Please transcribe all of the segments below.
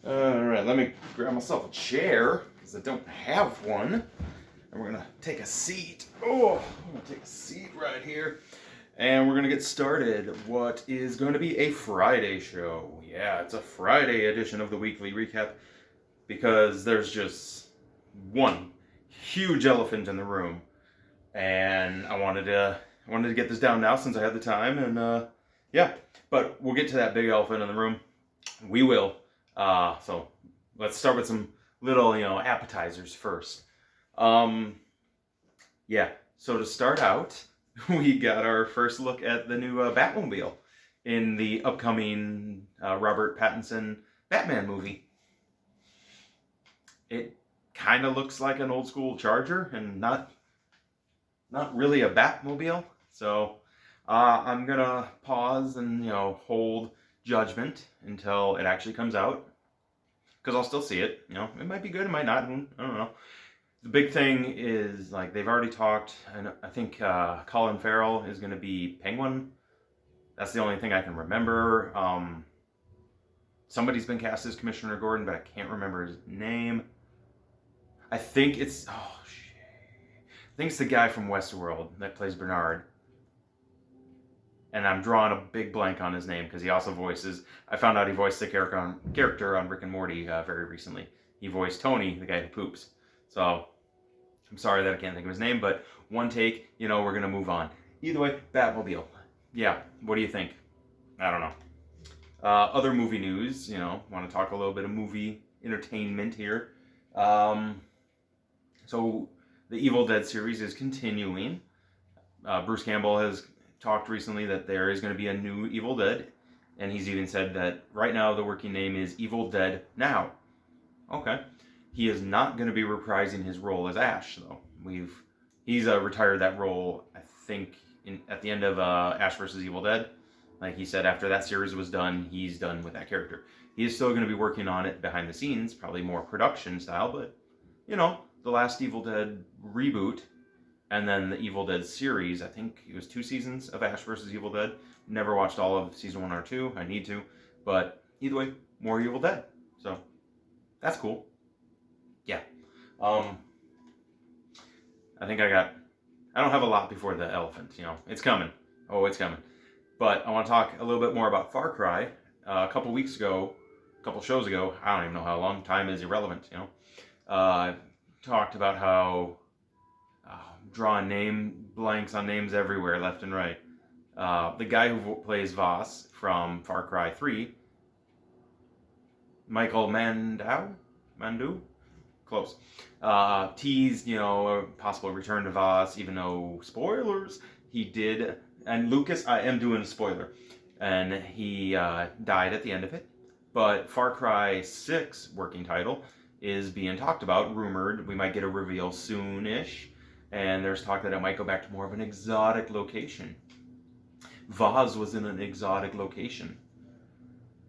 Alright, let me grab myself a chair, because I don't have one. And we're going to take a seat. Oh, I'm going to take a seat right here. And we're going to get started. What is going to be a Friday show. Yeah, it's a Friday edition of the weekly recap, because there's just one huge elephant in the room. And I wanted to get this down now since I had the time. And yeah, but we'll get to that big elephant in the room. We will. So let's start with some little, appetizers first. Yeah, so to start out, we got our first look at the new Batmobile in the upcoming Robert Pattinson Batman movie. It kind of looks like an old school Charger and not really a Batmobile. So I'm gonna pause and hold judgment until it actually comes out, because I'll still see it. It might be good, it might not. I don't know. The big thing is, like, they've already talked, and I think Colin Farrell is going to be Penguin. That's the only thing I can remember. Somebody's been cast as Commissioner Gordon, but I can't remember his name. I think it's the guy from Westworld that plays Bernard. And I'm drawing a big blank on his name because he also voices. I found out he voiced the character on Rick and Morty very recently. He voiced Tony, the guy who poops. So I'm sorry that I can't think of his name, but one take, we're gonna move on. Either way, Batmobile. Yeah, what do you think? I don't know. Other movie news. Want to talk a little bit of movie entertainment here. So the Evil Dead series is continuing. Bruce Campbell has talked recently that there is going to be a new Evil Dead, and he's even said that right now the working name is Evil Dead Now. Okay. He is not going to be reprising his role as Ash, though. He's retired that role, I think, at the end of Ash vs. Evil Dead. Like he said, after that series was done, he's done with that character. He is still going to be working on it behind the scenes, probably more production style, but, the last Evil Dead reboot, and then the Evil Dead series, I think it was 2 seasons of Ash vs. Evil Dead. Never watched all of season 1 or 2. I need to. But either way, more Evil Dead. So, that's cool. Yeah. I think I don't have a lot before the elephant, It's coming. Oh, it's coming. But I want to talk a little bit more about Far Cry. A couple shows ago, I don't even know how long, time is irrelevant, I talked about how drawing name blanks on names everywhere, left and right. The guy who plays Voss from Far Cry 3, Michael Mandu? Close. Teased, a possible return to Voss, even though, spoilers, he did. And Lucas, I am doing a spoiler. And he died at the end of it. But Far Cry 6, working title, is being talked about, rumored. We might get a reveal soon-ish. And there's talk that it might go back to more of an exotic location. Voss was in an exotic location.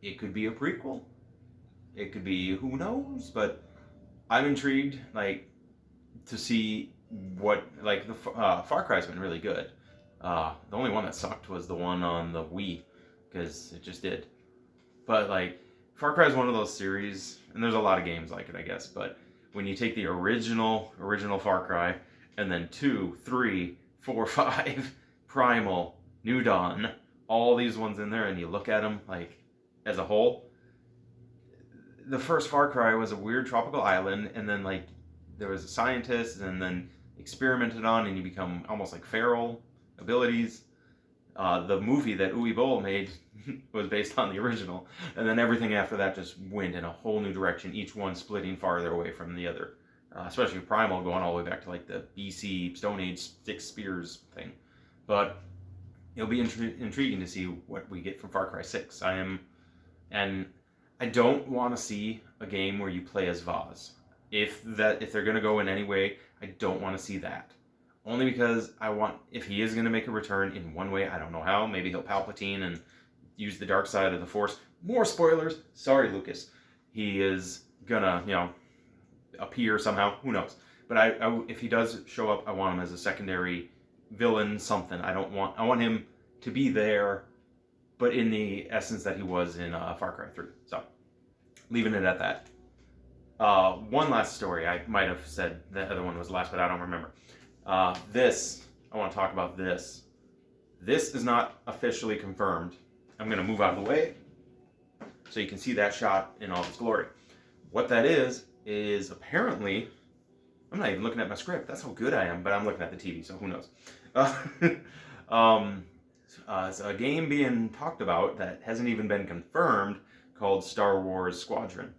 It could be a prequel. It could be, who knows? But I'm intrigued, to see what, the Far Cry's been really good. The only one that sucked was the one on the Wii, because it just did. But, Far Cry is one of those series, and there's a lot of games like it, I guess, but when you take the original Far Cry, and then 2, 3, 4, 5, Primal, New Dawn, all these ones in there, and you look at them, as a whole, the first Far Cry was a weird tropical island, and then, there was a scientist, and then experimented on, and you become almost like feral abilities. The movie that Uwe Boll made was based on the original, and then everything after that just went in a whole new direction, each one splitting farther away from the other. Especially Primal going all the way back to the BC Stone Age 6 Spears thing. But it'll be intriguing to see what we get from Far Cry 6. And I don't want to see a game where you play as Voss. If they're going to go in any way, I don't want to see that. Only because if he is going to make a return in one way, I don't know how, maybe he'll Palpatine and use the dark side of the Force. More spoilers. Sorry, Lucas. He is gonna, appear somehow. Who knows? But if he does show up, I want him as a secondary villain, something. I want him to be there, but in the essence that he was in Far Cry 3. So, Leaving it at that. One last story. I might have said the other one was last, but I don't remember. I want to talk about this. This is not officially confirmed. I'm going to move out of the way so you can see that shot in all its glory. What that is apparently, I'm not even looking at my script. That's how good I am, but I'm looking at the TV, so who knows. It's a game being talked about that hasn't even been confirmed called Star Wars Squadron.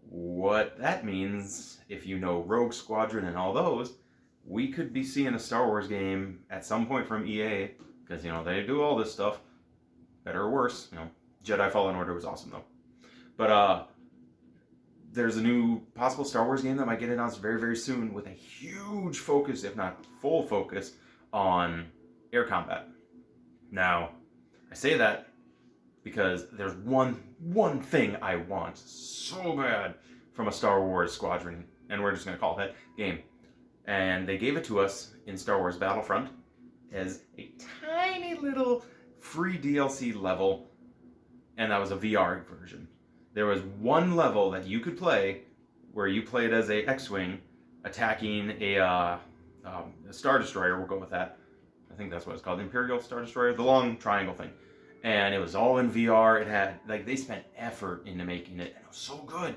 What that means, if you know Rogue Squadron and all those, we could be seeing a Star Wars game at some point from EA, because, they do all this stuff, better or worse. Jedi Fallen Order was awesome, though. But, there's a new possible Star Wars game that might get announced very, very soon with a huge focus, if not full focus, on air combat. Now, I say that because there's one thing I want so bad from a Star Wars Squadron, and we're just going to call it that, game. And they gave it to us in Star Wars Battlefront as a tiny little free DLC level, and that was a VR version. There was one level that you could play where you played as a X-Wing attacking a Star Destroyer, we'll go with that. I think that's what it's called, the Imperial Star Destroyer, the long triangle thing. And it was all in VR. It had, they spent effort into making it, and it was so good.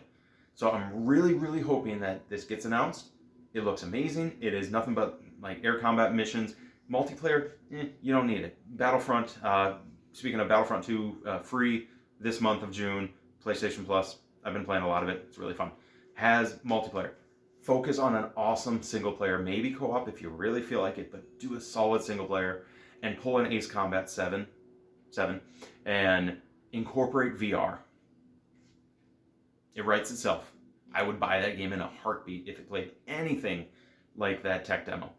So I'm really, really hoping that this gets announced. It looks amazing. It is nothing but air combat missions. Multiplayer, you don't need it. Battlefront, speaking of Battlefront 2, free this month of June, PlayStation Plus. I've been playing a lot of it. It's really fun. Has multiplayer. Focus on an awesome single player, maybe co-op if you really feel like it, but do a solid single player and pull in Ace Combat 7 and incorporate VR. It writes itself. I would buy that game in a heartbeat if it played anything like that tech demo.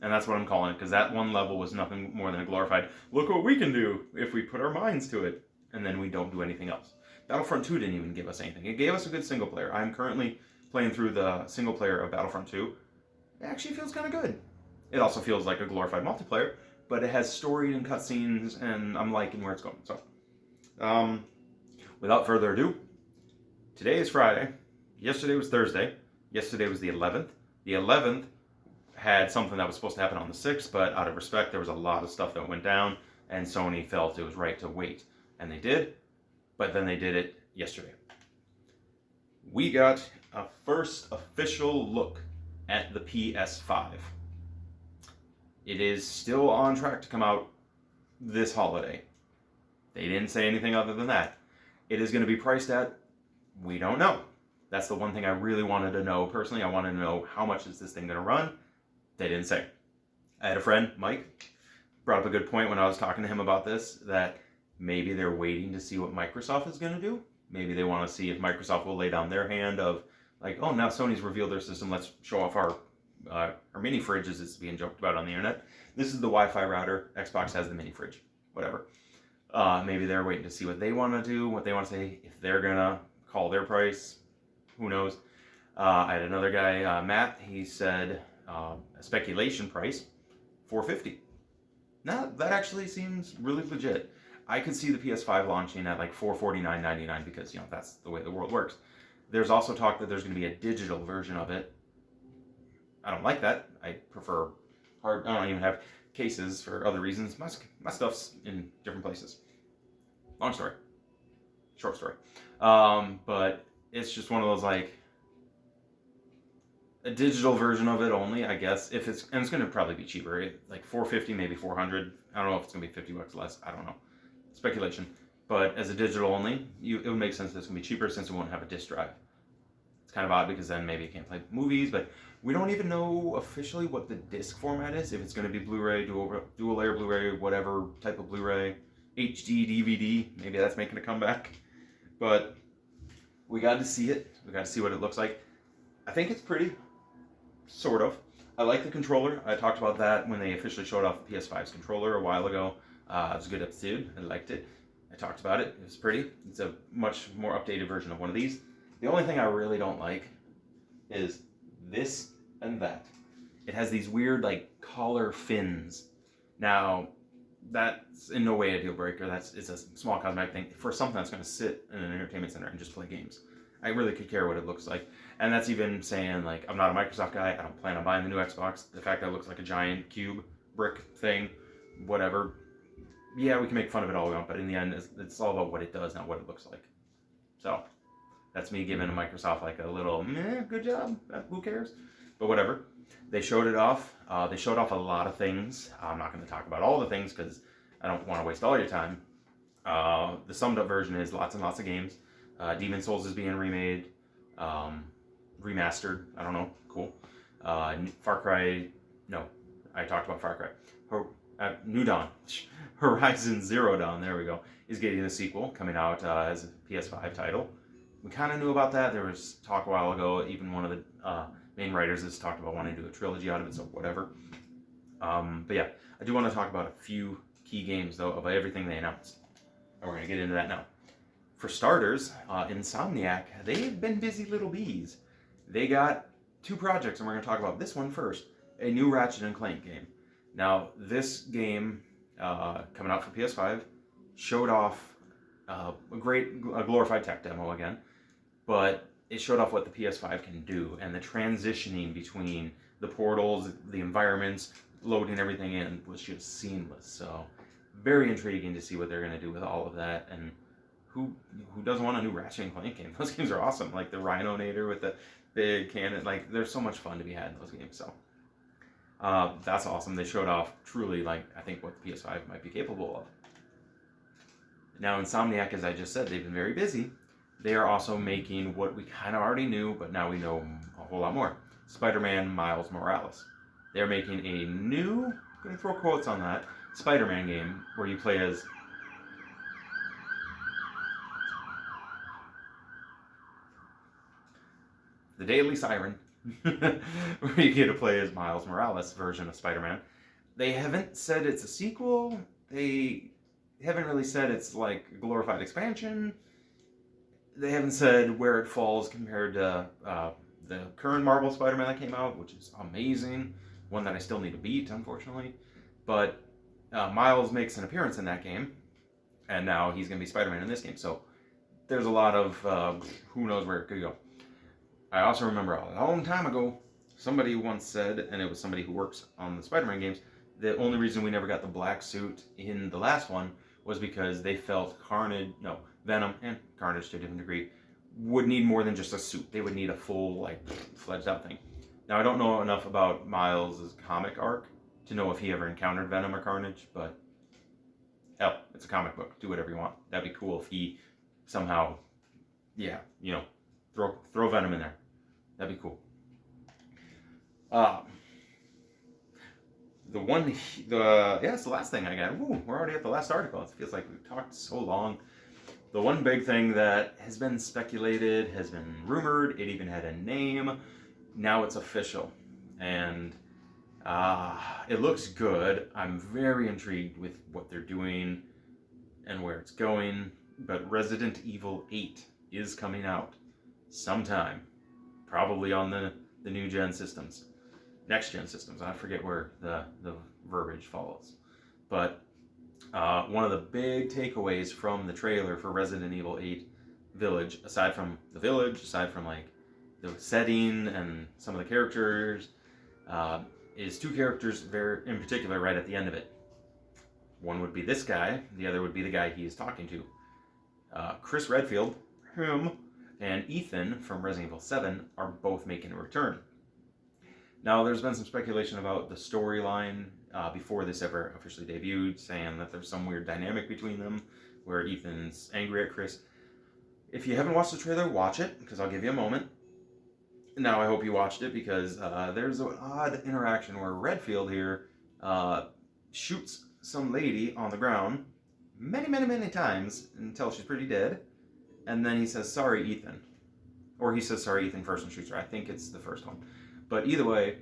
And that's what I'm calling it, because that one level was nothing more than a glorified, look what we can do if we put our minds to it, and then we don't do anything else. Battlefront 2 didn't even give us anything. It gave us a good single player. I'm currently playing through the single player of Battlefront 2. It actually feels kind of good. It also feels like a glorified multiplayer, but it has story and cutscenes, and I'm liking where it's going. So, without further ado, today is Friday. Yesterday was Thursday. Yesterday was the 11th. The 11th had something that was supposed to happen on the 6th, but out of respect, there was a lot of stuff that went down, and Sony felt it was right to wait. And they did, but then they did it yesterday. We got a first official look at the PS5. It is still on track to come out this holiday. They didn't say anything other than that. It is going to be priced at, we don't know. That's the one thing I really wanted to know personally. I wanted to know, how much is this thing going to run? They didn't say. I had a friend, Mike, brought up a good point when I was talking to him about this, that maybe they're waiting to see what Microsoft is going to do. Maybe they want to see if Microsoft will lay down their hand of, oh, now Sony's revealed their system, let's show off our mini fridge, as it's being joked about on the internet. This is the Wi-Fi router. Xbox has the mini fridge. Whatever. Maybe they're waiting to see what they want to do, what they want to say, if they're going to call their price. Who knows? I had another guy, Matt, he said a speculation price, $450. Now, that actually seems really legit. I could see the PS5 launching at $449.99 because, that's the way the world works. There's also talk that there's going to be a digital version of it. I don't like that. I prefer hard. I don't even have cases for other reasons. My stuff's in different places. Long story. Short story. But it's just one of those a digital version of it only, I guess. And it's going to probably be cheaper. $450, maybe $400. I don't know if it's going to be $50 less. I don't know. Speculation. But as a digital only, it would make sense that it's going to be cheaper since it won't have a disc drive. It's kind of odd because then maybe it can't play movies, but we don't even know officially what the disc format is. If it's going to be Blu-ray, dual layer Blu-ray, whatever type of Blu-ray, HD, DVD, maybe that's making a comeback. But we got to see it. We got to see what it looks like. I think it's pretty, sort of. I like the controller. I talked about that when they officially showed off the PS5's controller a while ago. It was a good episode. I liked it. I talked about it. It was pretty. It's a much more updated version of one of these. The only thing I really don't like is this and that. It has these weird, collar fins. Now, that's in no way a deal breaker. It's a small cosmetic thing for something that's going to sit in an entertainment center and just play games. I really could care what it looks like. And that's even saying, like, I'm not a Microsoft guy. I don't plan on buying the new Xbox. The fact that it looks like a giant cube brick thing, whatever. Yeah, we can make fun of it all we want, but in the end, it's all about what it does, not what it looks like. So that's me giving Microsoft like a little, meh, good job. Who cares? But whatever. They showed it off. They showed off a lot of things. I'm not going to talk about all the things because I don't want to waste all your time. The summed up version is lots and lots of games. Demon Souls is being remade, remastered. I don't know. Cool. Far Cry. No, I talked about Far Cry. New Dawn. Horizon Zero Dawn. There we go. Is getting a sequel coming out as a PS5 title. We kind of knew about that. There was talk a while ago. Even one of the main writers has talked about wanting to do a trilogy out of it. So whatever. But yeah, I do want to talk about a few key games though of everything they announced. And we're gonna get into that now. For starters, Insomniac, they've been busy little bees. They got 2 projects, and we're going to talk about this one first. A new Ratchet & Clank game. Now, this game, coming out for PS5, showed off a glorified tech demo again, but it showed off what the PS5 can do, and the transitioning between the portals, the environments, loading everything in was just seamless. So, very intriguing to see what they're going to do with all of that, and who doesn't want a new Ratchet & Clank game? Those games are awesome. Like the Rhino-nator with the big cannon. Like, there's so much fun to be had in those games. So that's awesome. They showed off truly, like, I think what the PS5 might be capable of. Now, Insomniac, as I just said, they've been very busy. They are also making what we kind of already knew, but now we know a whole lot more. Spider-Man Miles Morales. They're making a new, I'm going to throw quotes on that, Spider-Man game where you play as... the Daily Siren, where you get to play as Miles Morales version of Spider-Man. They haven't said it's a sequel. They haven't really said it's like a glorified expansion. They haven't said where it falls compared to the current Marvel Spider-Man that came out, which is amazing. One that I still need to beat, unfortunately. But Miles makes an appearance in that game, and now he's going to be Spider-Man in this game. So there's a lot of who knows where it could go. I also remember a long time ago, somebody once said, and it was somebody who works on the Spider-Man games, the only reason we never got the black suit in the last one was because they felt Venom and Carnage to a different degree would need more than just a suit. They would need a full, like, fledged out thing. Now, I don't know enough about Miles' comic arc to know if he ever encountered Venom or Carnage, but hell, it's a comic book. Do whatever you want. That'd be cool if he somehow, throw Venom in there. That'd be cool. It's the last thing I got. Ooh, we're already at the last article. It feels like we've talked so long. The one big thing that has been speculated, has been rumored, it even had a name. Now it's official. And it looks good. I'm very intrigued with what they're doing and where it's going. But Resident Evil 8 is coming out sometime. Probably on the new gen systems. Next gen systems. I forget where the verbiage follows. But one of the big takeaways from the trailer for Resident Evil 8 Village, aside from the village, aside from like the setting and some of the characters, is 2 characters in particular right at the end of it. One would be this guy, the other would be the guy he is talking to. Chris Redfield, him, and Ethan from Resident Evil 7 are both making a return. Now, there's been some speculation about the storyline before this ever officially debuted, saying that there's some weird dynamic between them, where Ethan's angry at Chris. If you haven't watched the trailer, watch it, because I'll give you a moment. Now, I hope you watched it, because there's an odd interaction where Redfield here shoots some lady on the ground many, many, many times until she's pretty dead. And then he says, "Sorry, Ethan." Or he says, "Sorry, Ethan," first and shoots her. I think it's the first one. But either way,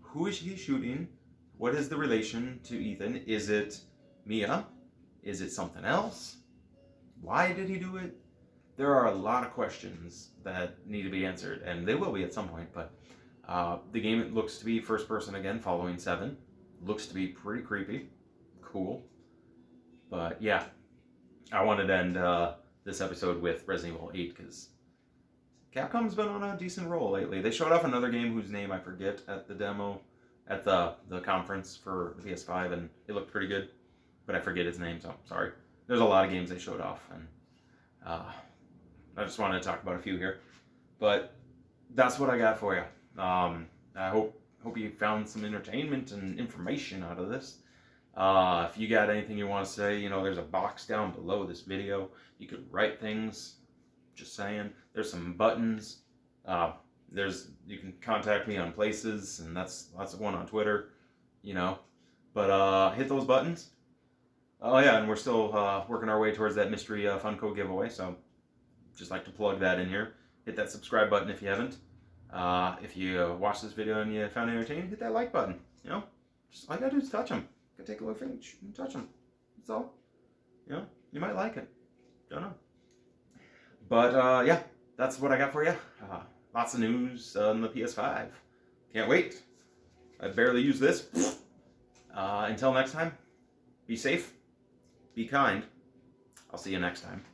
who is he shooting? What is the relation to Ethan? Is it Mia? Is it something else? Why did he do it? There are a lot of questions that need to be answered, and they will be at some point. But the game looks to be first person again, following 7. Looks to be pretty creepy. Cool. But yeah, I wanted to end this episode with Resident Evil 8 because Capcom's been on a decent roll lately. They showed off another game whose name I forget at the demo, at the conference for the PS5, and it looked pretty good, but I forget its name, so sorry. There's a lot of games they showed off, and I just wanted to talk about a few here. But that's what I got for you. I hope you found some entertainment and information out of this. If you got anything you want to say, you know, there's a box down below this video. You could write things. Just saying. There's some buttons. You can contact me on places, and that's one on Twitter, you know. But hit those buttons. Oh yeah, and we're still working our way towards that mystery Funko giveaway, so just like to plug that in here. Hit that subscribe button if you haven't. If you watched this video and you found it entertaining, hit that like button. You know, just all you gotta do is touch them. You gotta take a look and touch them. That's all. You know, you might like it. Don't know. But yeah, that's what I got for you. Lots of news on the PS5. Can't wait. I barely use this. Until next time, be safe, be kind. I'll see you next time.